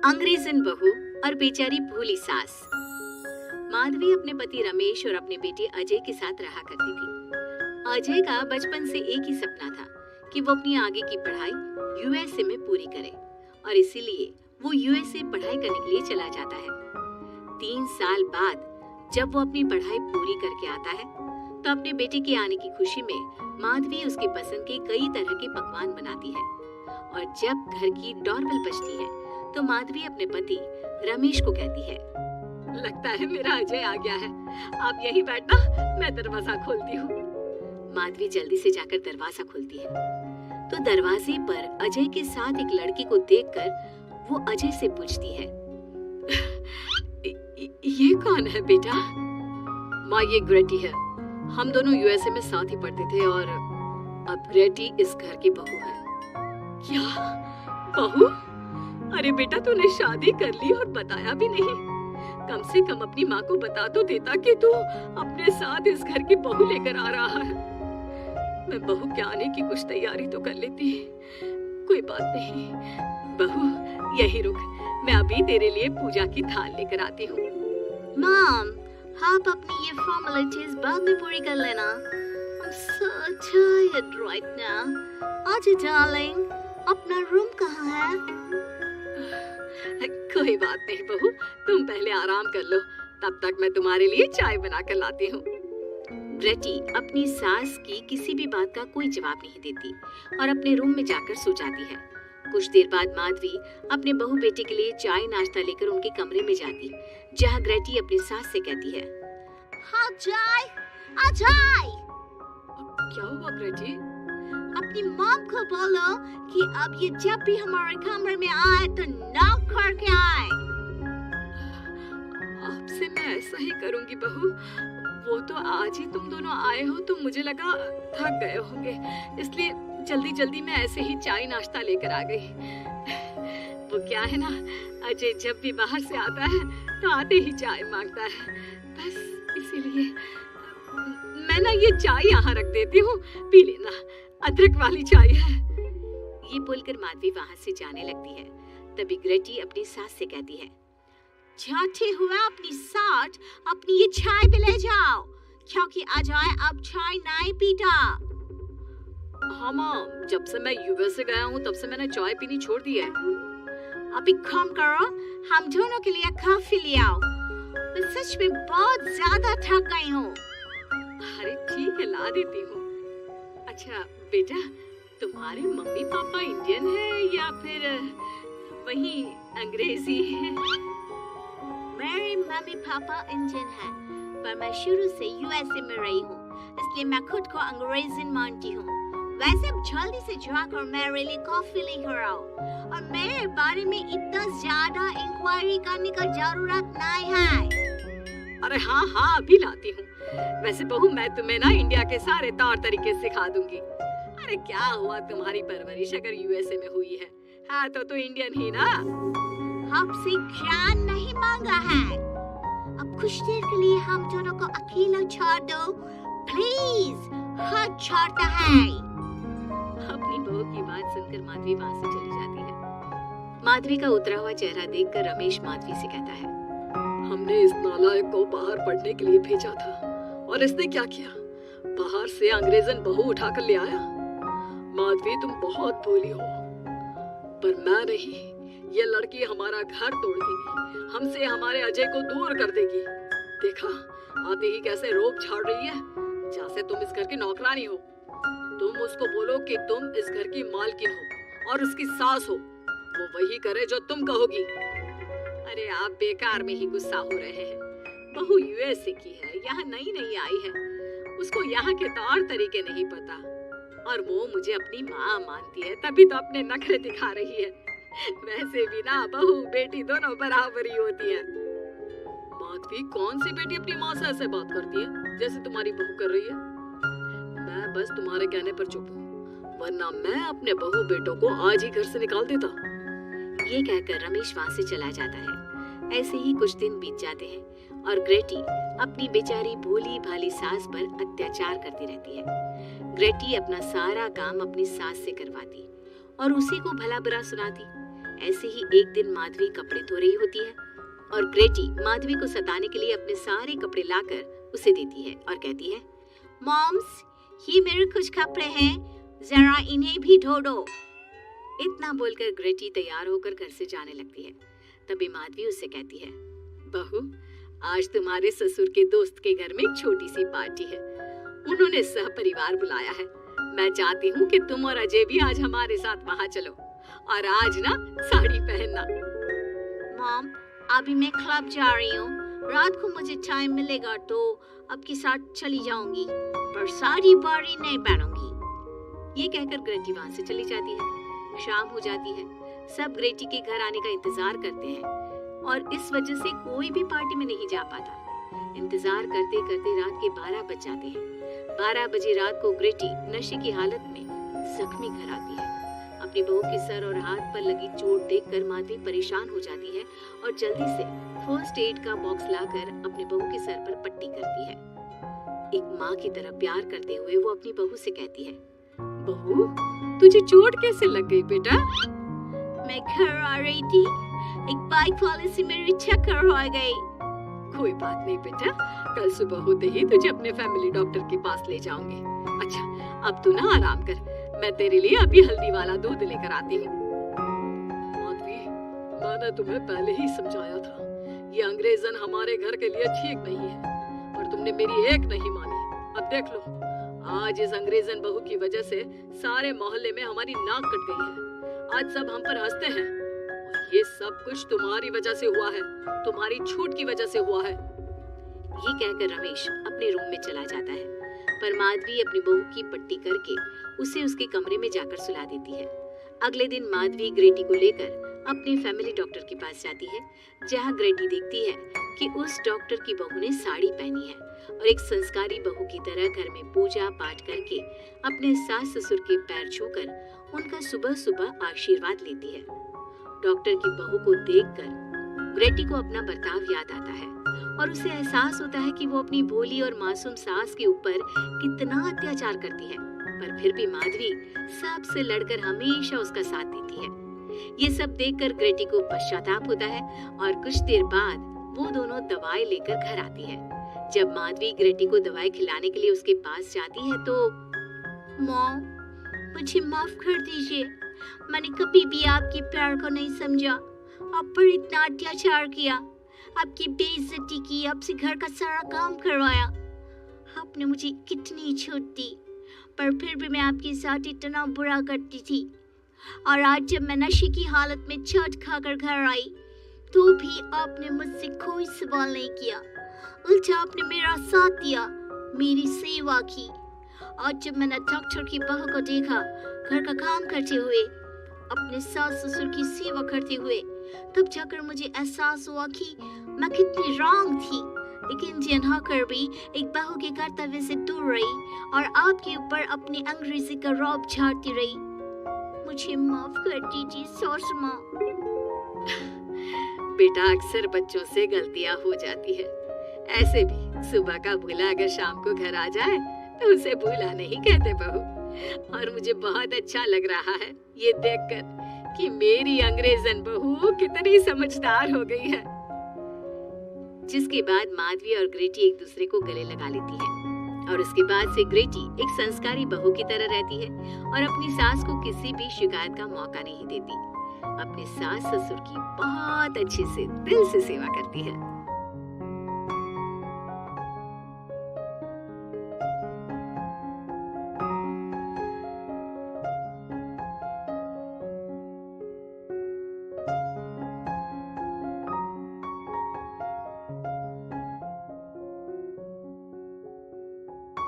अंग्रेजन बहू और बेचारी भोली सास। माधवी अपने पति रमेश और अपने बेटे अजय के साथ रहा करती थी। अजय का बचपन से एक ही सपना था कि वो अपनी आगे की पढ़ाई यूएसए में पूरी करे और इसीलिए वो यूएसए पढ़ाई करने के लिए चला जाता है। 3 साल बाद जब वो अपनी पढ़ाई पूरी करके आता है तो अपने बेटे के आने की खुशी में माधवी उसकी पसंद के कई तरह के पकवान बनाती है और जब घर की डोरबेल बजती है तो माधवी अपने पति रमेश को कहती है, लगता है मेरा अजय आ गया है, आप यहीं बैठना, मैं दरवाजा खोलती हूँ। माधवी जल्दी से जाकर दरवाजा खोलती है तो दरवाजे पर अजय के साथ एक लड़की को देखकर वो अजय से पूछती है, ये कौन है बेटा? माँ, ये ग्रेटी है। हम दोनों यूएसए में साथ ही पढ़ते थे और अब ग्रेटी इस घर की बहू है। क्या बहू? अरे बेटा, तूने शादी कर ली और बताया भी नहीं। कम से कम अपनी माँ को बता तो देता कि तू अपने साथ इस घर की बहू लेकर आ रहा है। मैं बहू के आने की कुछ तैयारी तो कर लेती। कोई बात नहीं बहू, यही रुक, मैं अभी तेरे लिए पूजा की थाल लेकर आती हूँ। मॉम, आप अपनी ये फॉर्मेलिटीज बाद में पूरी कर लेना। I'm so tired right now. आजा डार्लिंग, अपना रूम कहाँ है? कोई बात नहीं बहू, तुम पहले आराम कर लो, तब तक मैं तुम्हारे लिए चाय बना कर लाती हूँ। ग्रेटी अपनी सास की किसी भी बात का कोई जवाब नहीं देती और अपने रूम में जाकर सो जाती है। कुछ देर बाद माधवी अपने बहू बेटे के लिए चाय नाश्ता लेकर उनके कमरे में जाती, जहाँ ग्रेटी अपनी सास से कहती है, अजय, अजय। क्या हुआ ग्रेटी? अपनी मॉम को बोलो कि अब ये जब भी हमारे कमरे में आए तो नॉक करके आए। आपसे मैं ऐसा ही करूंगी बहू। वो तो आज ही तुम दोनों आए हो तो मुझे लगा थक गए होंगे, इसलिए जल्दी जल्दी मैं ऐसे ही चाय नाश्ता लेकर आ गई। वो क्या है ना, अजय जब भी बाहर से आता है तो आते ही चाय मांगता है, बस इसीलिए मैं ना ये चाय यहाँ रख देती हूँ, पी लेना, अदरक वाली चाय है। ये बोलकर माधवी वहाँ से जाने लगती है। तभी ग्रेटी अपनी सास से कहती है, जाते हुए अपनी साथ अपनी ये चाय भी ले जाओ, क्योंकि अजय अब चाय नहीं पीता। हाँ माँ, जब से मैं यूएस से गया हूँ तब से मैंने चाय पीनी छोड़ दी है। अब एक काम करो, हम दोनों के लिए कॉफी ले आओ, मैं सच में बहुत ज्यादा थक गई हूँ। अरे ठीक है, ला देती हूँ। अच्छा बेटा, तुम्हारे मम्मी पापा इंडियन है या फिर वही अंग्रेजी है? मेरे मम्मी पापा इंडियन हैं, पर मैं शुरू से यूएसए में रही हूँ, इसलिए मैं खुद को अंग्रेजन मानती हूँ। वैसे अब जल्दी से जाकर मेरे लिए कॉफी लेकर आओ और मेरे बारे में इतना ज्यादा इंक्वायरी करने का जरूरत नहीं है। अरे हाँ हाँ, अभी लाती हूँ। वैसे बहू, मैं तुम्हें ना इंडिया के सारे तौर तरीके सिखा दूंगी। अरे क्या हुआ, तुम्हारी परवरिश अगर यूएसए में हुई है, हाँ तो इंडियन ही ना। आपसे ज्ञान नहीं मांगा है, अब कुछ देर के लिए हम दोनों को अकेला छोड़ दो प्लीज, हाथ छोड़ता है। अपनी बहू की बात सुनकर माधवी वहाँ से चली जाती है। माधवी का उतरा हुआ चेहरा देखकर रमेश माधवी से कहता है, हमने इस नालायक को बाहर पढ़ने के लिए भेजा था और इसने क्या किया, बाहर से अंग्रेजन बहू उठाकर ले आया। माधवी, तुम बहुत भोली हो, पर मैं नहीं, ये लड़की हमारा घर तोड़ देगी, हमसे हमारे अजय को दूर कर देगी। देखा, आते ही कैसे रोब झाड़ रही है, जैसे तुम इस घर की नौकरानी हो। तुम उसको बोलो कि तुम इस घर की मालकिन हो और उसकी सास हो, वो वही करे जो तुम कहोगी। अरे आप बेकार में ही गुस्सा हो रहे हैं, बहू यूएसए की है, यहाँ नई नई आई है, उसको यहाँ के तौर तरीके नहीं पता और वो मुझे अपनी माँ मानती है, तभी तो अपने नखरे दिखा रही है। वैसे भी ना बहू बेटी दोनों बराबर ही होती है। माधवी, कौन सी बेटी अपनी माँ से ऐसे बात करती है जैसे तुम्हारी बहू कर रही है? मैं बस तुम्हारे कहने पर चुप हूँ, वरना मैं अपने बहू बेटों को आज ही घर से निकाल देता। ये कहकर रमेश वहाँ से चला जाता है। ऐसे ही कुछ दिन बीत जाते हैं और ग्रेटी अपनी बेचारी भोली भाली सास पर अत्याचार करती रहती है। ग्रेटी अपना सारा काम अपनी सास से करवाती और उसी को भला बुरा सुनाती। ऐसे ही एक दिन माधवी कपड़े धो रही होती है और ग्रेटी माधवी को सताने के लिए अपने सारे कपड़े लाकर उसे देती है और कहती है, मॉम्स, ये मेरे कुछ कपड़े हैं, जरा इन्हें भी धो दो। इतना बोलकर ग्रेटी तैयार होकर घर से जाने लगती है। तभी माधवी उससे कहती है, बहू, आज तुम्हारे ससुर के दोस्त के घर में एक छोटी सी पार्टी है। उन्होंने सह परिवार बुलाया है। मैं चाहती हूँ कि तुम और अजय भी आज हमारे साथ वहाँ चलो और आज ना साड़ी पहनना। मॉम, अभी मैं क्लब जा रही हूँ, रात को मुझे टाइम मिलेगा तो आपके साथ चली जाऊंगी, पर साड़ी बारी नहीं पहनूंगी। ये कहकर ग्रेटी वहाँ से चली जाती है। शाम हो जाती है। सब ग्रेटी के घर आने का इंतजार करते हैं और इस वजह से कोई भी पार्टी में नहीं जा पाता। इंतजार करते करते रात के 12 बज जाते हैं। 12 बजे रात को ग्रेटी नशे की हालत में जख्मी घर आती है। अपनी बहू के सर और हाथ पर लगी चोट देखकर माधवी परेशान हो जाती है और जल्दी से फर्स्ट एड का बॉक्स लाकर अपने बहू के सर पर पट्टी करती है। एक माँ की तरह प्यार करते हुए वो अपनी बहू से कहती है, बहू, तुझे चोट कैसे लग गई बेटा? मैं घर आ रही थी, एक बाइक वाले से मेरी चक्कर हो गई। कोई बात नहीं बेटा, कल सुबह होते ही तुझे अपने फैमिली डॉक्टर के पास ले जाऊंगी। अच्छा, अब तू ना आराम कर, मैं तेरे लिए अभी हल्दी वाला दूध लेकर आती हूँ। माधवी, मैंने तुम्हें पहले ही समझाया था, ये अंग्रेजन हमारे घर के लिए ठीक नहीं है, पर तुमने मेरी एक नहीं मानी। अब देख लो, आज इस अंग्रेजन बहू की वजह से सारे मोहल्ले में हमारी नाक कट गई है। आज सब हम पर हंसते हैं और ये सब कुछ तुम्हारी वजह से हुआ है, तुम्हारी छूट की वजह से हुआ है। ये कहकर रमेश अपने रूम में चला जाता है, पर माधवी अपनी बहू की पट्टी करके उसे उसके कमरे में जाकर सुला देती है। अगले दिन माधवी ग्रेटी को लेकर अपने फैमिली डॉक्टर के पास जाती है, जहाँ ग्रेटी देखती है कि उस डॉक्टर की बहू ने साड़ी पहनी है और एक संस्कारी बहू की तरह घर में पूजा पाठ करके अपने सास ससुर के पैर छूकर उनका सुबह सुबह आशीर्वाद लेती है। डॉक्टर की बहू को देखकर ग्रेटी को अपना बर्ताव याद आता है और उसे एहसास होता है कि वो अपनी भोली और मासूम सास के ऊपर कितना अत्याचार करती है, पर फिर भी माधवी सबसे लड़कर हमेशा उसका साथ देती है। ये सब देखकर ग्रेटी को पश्चाताप होता है और कुछ देर बाद वो दोनों दवाई लेकर घर आती है। जब माधवी ग्रेटी को दवाई खिलाने के लिए उसके पास जाती है तो, मॉम, मुझे माफ कर दीजिए, मैंने कभी भी आपके प्यार को नहीं समझा, आप पर इतना अत्याचार किया, आपकी बेइज्जती की, आपसे घर का सारा काम करवाया। आपने मुझे कितनी छूट दी, पर फिर भी मैं आपके साथ इतना बुरा करती थी। और आज जब मैं नशे की हालत में चोट खाकर घर आई तो भी आपने मुझसे कोई सवाल नहीं किया, उल्टा आपने मेरा साथ दिया, मेरी सेवा की। आज जब मैंने डॉक्टर की बहू को देखा घर का काम करते हुए, अपने सास ससुर की सेवा करते हुए, तब जाकर मुझे एहसास हुआ कि मैं कितनी रॉन्ग थी। लेकिन जिन होकर भी एक बहू के कर्तव्य से दूर रही और आपके ऊपर अपनी अंग्रेजी का रौब झाड़ती रही। मुझे माफ कर दीजिए सासू माँ। बेटा, अक्सर बच्चों से गलतियां हो जाती है। ऐसे भी सुबह का भूला अगर शाम को घर आ जाए तो उसे भूला नहीं कहते बहू। और मुझे बहुत अच्छा लग रहा है ये देखकर कि मेरी अंग्रेजन बहू कितनी समझदार हो गई है। जिसके बाद माधवी और ग्रेटी एक दूसरे को गले लगा लेती है और उसके बाद से ग्रेटी एक संस्कारी बहू की तरह रहती है और अपनी सास को किसी भी शिकायत का मौका नहीं देती। अपने सास ससुर की बहुत अच्छे से दिल से सेवा करती है।